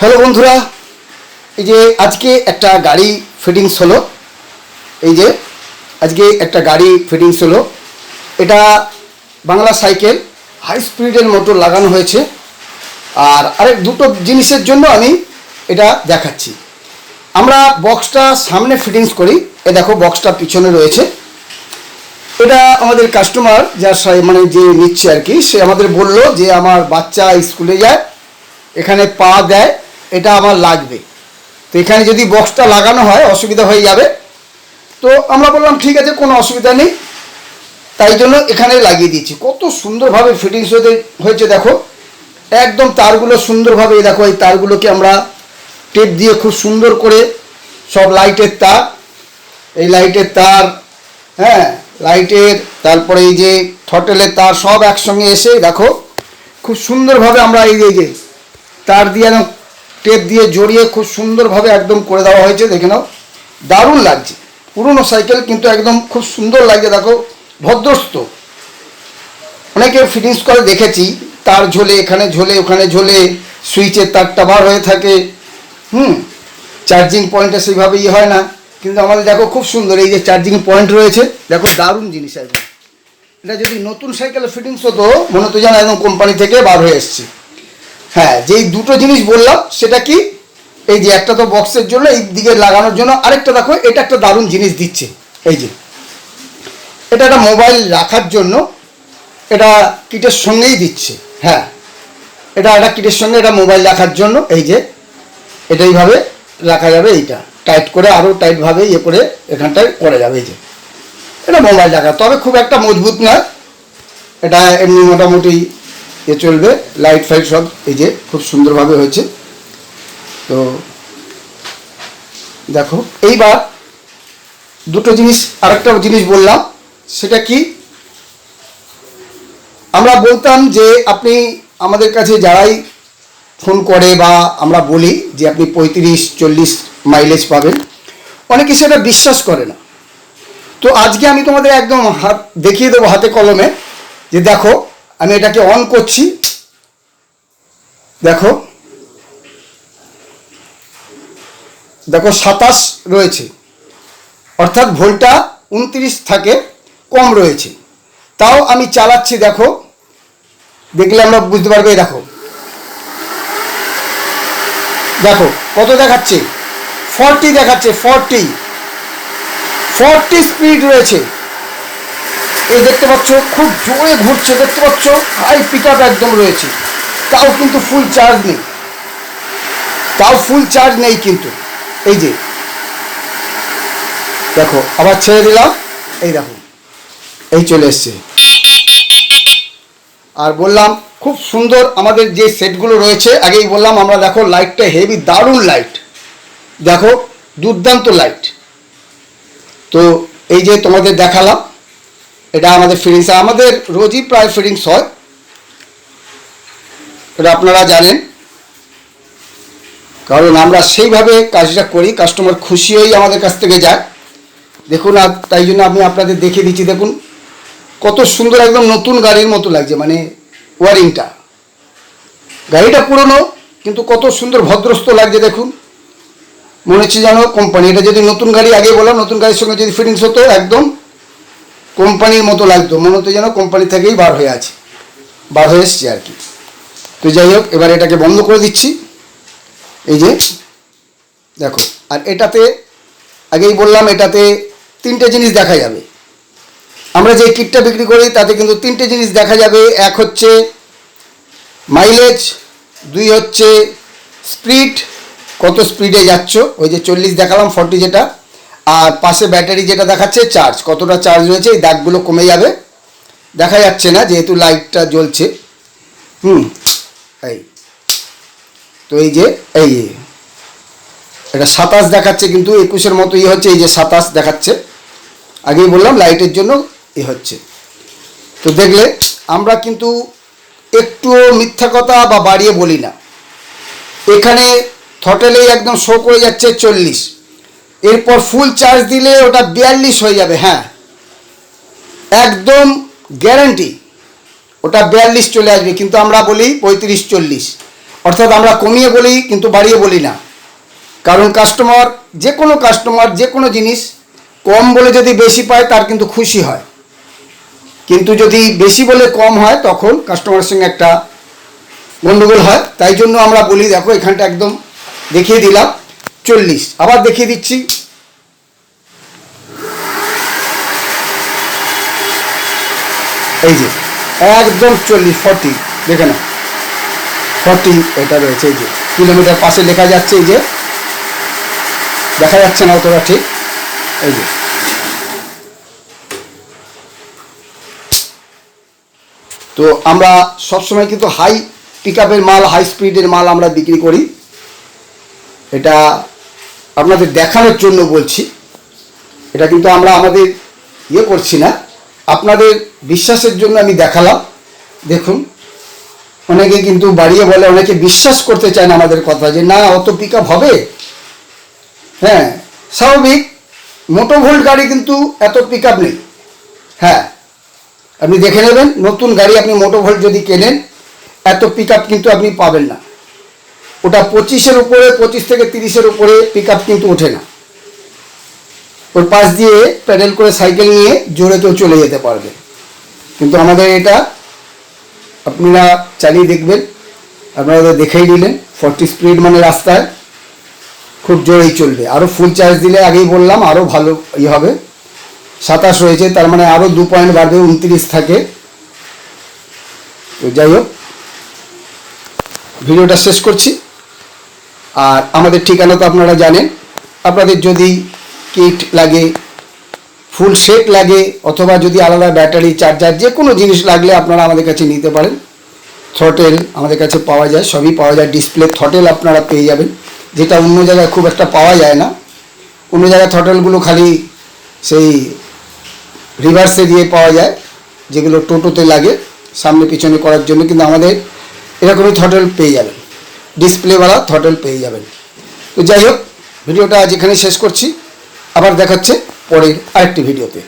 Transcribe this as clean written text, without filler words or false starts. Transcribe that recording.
Hello বন্ধুরা, এই যে আজকে একটা গাড়ি ফিটিংস হলো। এই যে আজকে একটা গাড়ি ফিটিংস হলো। এটা বাংলা সাইকেল, হাই স্পিডের মোটর লাগানো হয়েছে। আর আরেক দুটো জিনিসের জন্য আমি এটা দেখাচ্ছি। আমরা বক্সটা সামনে ফিটিংস করি, এ দেখো বক্সটা পিছনে রয়েছে। এটা আমাদের কাস্টমার যার মানে যে নিচ্ছে আর কি, সে আমাদের বলল যে আমার বাচ্চা স্কুলে যায়, এখানে পা দেয়, এটা আমার লাগবে। তো এখানে যদি বক্সটা লাগানো হয় অসুবিধা হয়ে যাবে। তো আমরা বললাম ঠিক আছে, কোনো অসুবিধা নেই, তাই জন্য এখানে লাগিয়ে দিয়েছি। কত সুন্দরভাবে ফিটিংস হয়েছে দেখো, একদম তারগুলো সুন্দরভাবে, দেখো এই তারগুলোকে আমরা টেপ দিয়ে খুব সুন্দর করে, সব লাইটের তার, এই লাইটের তার, হ্যাঁ লাইটের, তারপরে এই যে থটেলের তার, সব একসঙ্গে এসে দেখো খুব সুন্দরভাবে আমরা এই যে তার দিয়ে একদম টেপ দিয়ে জড়িয়ে খুব সুন্দরভাবে একদম করে দেওয়া হয়েছে। দেখে নাও, দারুণ লাগছে। পুরনো সাইকেল কিন্তু একদম খুব সুন্দর লাগছে। দেখো ভদ্রস্ত, অনেকে ফিটিংস করে দেখেছি, তার ঝোলে, এখানে ঝোলে, ওখানে ঝোলে, সুইচের তারটা বার হয়ে থাকে, চার্জিং পয়েন্টে সেইভাবে হয় না। কিন্তু আমাদের দেখো খুব সুন্দর, এই যে চার্জিং পয়েন্ট রয়েছে, দেখো দারুণ জিনিস একদম। এটা যদি নতুন সাইকেলে ফিটিংস হতো মনে হতো যেন একদম কোম্পানি থেকে বার হয়ে এসছে। হ্যাঁ, যেই দুটো জিনিস বললাম সেটা কি, এই যে একটা তো বক্সের জন্য, এই দিকে লাগানোর জন্য, আরেকটা দেখো এটা একটা দারুণ জিনিস দিচ্ছে। এই যে এটা একটা মোবাইল রাখার জন্য, এটা কিটের সঙ্গেই দিচ্ছে। হ্যাঁ, এটা একটা কিটের সঙ্গে, এটা মোবাইল রাখার জন্য। এই যে এটা এইভাবে রাখা যাবে, এইটা টাইট করে আরও টাইটভাবে ইয়ে করে এখানটায় করা যাবে। এই যে এটা মোবাইল রাখা, তবে খুব একটা মজবুত নয়, এটা এমনি মোটামুটি চলবে। লাইট ফাইট সব এই যে খুব সুন্দরভাবে হয়েছে। তো দেখো এইবার দুটো জিনিস, আরেকটা জিনিস বললাম, সেটা কি, আমরা বলতাম যে আপনি আমাদের কাছে যারাই ফোন করে বা আমরা বলি যে আপনি 35-40 মাইলেজ পাবেন, অনেকে সেটা বিশ্বাস করে না। তো আজকে আমি তোমাদের একদম দেখিয়ে দেবো হাতে কলমে, যে দেখো আমি এটাকে অন করছি, দেখো দেখো 27 রয়েছে, অর্থাৎ ভোল্টটা 29 থাকে, কম রয়েছে। তাও আমি চালাচ্ছি, দেখো দেখলে আমরা বুঝতে পারবে। দেখো দেখো কত দেখাচ্ছে, 40 দেখাচ্ছে, 40 স্পিড রয়েছে। এই দেখতে পাচ্ছ খুব জোরে ঘুরছে, দেখতে পাচ্ছ হাই পিক আপ একদম রয়েছে। তাও কিন্তু ফুল চার্জ নেই, কিন্তু এই যে দেখো আবার ছেড়ে দিলাম, এই দেখো এই চলে এসছে। আর বললাম খুব সুন্দর আমাদের যে সেটগুলো রয়েছে, আগেই বললাম আমরা, দেখো লাইটটা হেভি, দারুণ লাইট, দেখো দুর্দান্ত লাইট। তো এই যে তোমাদের দেখালাম, এটা আমাদের ফিটিংস, আমাদের রোজই প্রায় ফিটিংস হয়, এটা আপনারা জানেন, কারণ আমরা সেইভাবে কাজটা করি, কাস্টমার খুশি হয়েই আমাদের কাছ থেকে যায়। দেখুন, আর তাই জন্য আমি আপনাদের দেখিয়ে দিচ্ছি। দেখুন কত সুন্দর, একদম নতুন গাড়ির মতো লাগছে, মানে ওয়ারিংটা, গাড়িটা পুরনো কিন্তু কত সুন্দর ভদ্রস্ত লাগছে। দেখুন মনে হচ্ছে যেন কোম্পানি, এটা যদি নতুন গাড়ি, আগে বললাম নতুন গাড়ির সঙ্গে যদি ফিটিংস হতো একদম কোম্পানির মতো লাগতো, মনে হতো যেন কোম্পানি থেকেই বার হয়ে এসছে আর কি। তো যাই হোক, এবার এটাকে বন্ধ করে দিচ্ছি। এই যে দেখো, আর এটাতে আগেই বললাম, এটাতে 3টে জিনিস দেখা যাবে। আমরা যে কিটটা বিক্রি করি তাতে কিন্তু 3টে জিনিস দেখা যাবে। এক হচ্ছে মাইলেজ, 2 হচ্ছে স্পিড, কত স্পিডে যাচ্ছ, ওই যে 40 দেখালাম, 40 যেটা, আর পাশে ব্যাটারি যেটা দেখাচ্ছে চার্জ, কতটা চার্জ রয়েছে। এই দাগগুলো কমে যাবে, দেখা যাচ্ছে না যেহেতু লাইটটা জ্বলছে। এই তো এই যে এটা 27 দেখাচ্ছে, কিন্তু 21-এর মতো হচ্ছে। এই যে 27 দেখাচ্ছে, আগেই বললাম লাইটের জন্য হচ্ছে। তো দেখলে আমরা কিন্তু একটুও মিথ্যা কথা বা বাড়িয়ে বলি না। এখানে থটেলেই একদম শো করে যাচ্ছে 40, এরপর ফুল চার্জ দিলে ওটা 42 হয়ে যাবে। হ্যাঁ, একদম গ্যারান্টি ওটা 42 চলে আসবে, কিন্তু আমরা বলি 35-40। অর্থাৎ আমরা কমিয়ে বলি কিন্তু বাড়িয়ে বলি না, কারণ কাস্টমার যে কোনো জিনিস কম বলে যদি বেশি পায় তার কিন্তু খুশি হয়, কিন্তু যদি বেশি বলে কম হয় তখন কাস্টমারের সঙ্গে একটা গন্ডগোল হয়। তাই জন্য আমরা বলি, দেখো এখানটা একদম দেখিয়ে দিলাম 40, আবার দেখিয়ে দিচ্ছি, এই যে একদম 40 দেখে না 40 এটা রয়েছে। এই যে কিলোমিটার পাশে লেখা যাচ্ছে, এই যে দেখা যাচ্ছে না অতটা ঠিক, এই যে তো আমরা সবসময় কিন্তু হাই পিক আপের মাল, হাই স্পিডের মাল আমরা বিক্রি করি। এটা আপনাদের দেখানোর জন্য বলছি, এটা কিন্তু আমরা আমাদের করছি না, আপনাদের বিশ্বাসের জন্য আমি দেখালাম। দেখুন অনেকে কিন্তু বাড়িয়ে বলে, অনেকে বিশ্বাস করতে চায় না আমাদের কথা, যে না অত পিক আপ হবে। হ্যাঁ স্বাভাবিক, মোটো ভোল্ট গাড়ি কিন্তু এত পিক আপ নেই। হ্যাঁ আপনি দেখে নেবেন, নতুন গাড়ি আপনি মোটো ভোল্ট যদি কেনেন এত পিক আপ কিন্তু আপনি পাবেন না। ওটা 25-এর উপরে, 25 থেকে 30-এর উপরে পিক আপ কিন্তু ওঠে না। ওর পাশ দিয়ে প্যাডেল করে সাইকেল নিয়ে জোরে কেউ চলে যেতে পারবে, কিন্তু আমাদের এটা আপনারা চালিয়ে দেখবেন, আপনারা দেখেই নিলেন 40 স্পিড মানে রাস্তায় খুব জোরেই চলবে। আরও ফুল চার্জ দিলে আগেই বললাম আরও ভালো হবে। 27 রয়েছে, তার মানে আরও 2 পয়েন্ট বাড়বে, 29 থাকে। তো যাই হোক, ভিডিওটা শেষ করছি। আর আমাদের ঠিকানা তো আপনারা জানেন। আপনাদের যদি কিট লাগে, ফুল সেট লাগে, অথবা যদি আলাদা ব্যাটারি, চার্জার, যে কোনো জিনিস লাগলে আপনারা আমাদের কাছে নিতে পারেন। থ্রটেল আমাদের কাছে পাওয়া যায়, সবই পাওয়া যায়। ডিসপ্লে থ্রটেল আপনারা পেয়ে যাবেন, যেটা অন্য জায়গায় খুব একটা পাওয়া যায় না। অন্য জায়গায় থ্রটেলগুলো খালি সেই রিভার্সে দিয়ে পাওয়া যায়, যেগুলো টোটোতে লাগে সামনে পিছনে করার জন্য, কিন্তু আমাদের এরকমই থ্রটেল পেয়ে যাবেন, ডিসপ্লেওয়ালা থ্রটেল পেয়ে যাবেন। তো যাই হোক, ভিডিওটা আজ এখানে শেষ করছি, আবার দেখাচ্ছে পরের আরেকটি ভিডিওতে।